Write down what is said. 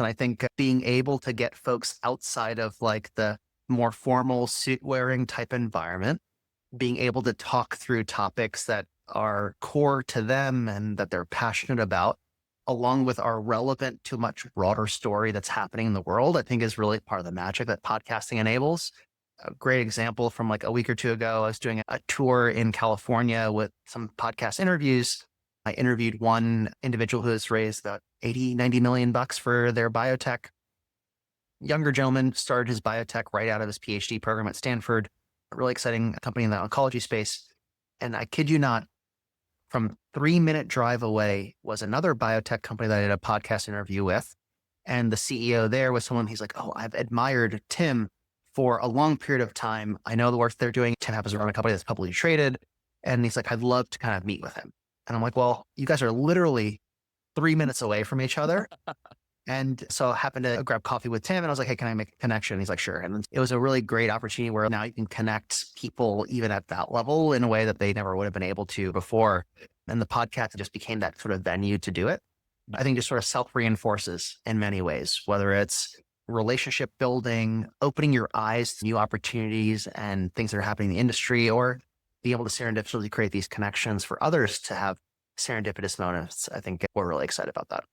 And I think being able to get folks outside of like the more formal suit wearing type environment, being able to talk through topics that are core to them and that they're passionate about, along with are relevant to a much broader story that's happening in the world, I think is really part of the magic that podcasting enables. A great example from like a week or two ago, I was doing a tour in California with some podcast interviews. I interviewed one individual who has raised about 80, 90 million bucks for their biotech. Younger gentleman started his biotech right out of his PhD program at Stanford, a really exciting company in the oncology space. And I kid you not, from 3-minute drive away was another biotech company that I did a podcast interview with. And the CEO there was someone he's like, oh, I've admired Tim for a long period of time. I know the work they're doing. Tim happens to run a company that's publicly traded. And he's like, I'd love to kind of meet with him. And I'm like, well, you guys are literally 3 minutes away from each other. And so I happened to grab coffee with Tim and I was like, hey, can I make a connection? He's like, sure. And it was a really great opportunity where now you can connect people even at that level in a way that they never would have been able to before. And the podcast just became that sort of venue to do it. I think just sort of self-reinforces in many ways, whether it's relationship building, opening your eyes to new opportunities and things that are happening in the industry, or be able to serendipitously create these connections for others to have serendipitous moments. I think we're really excited about that.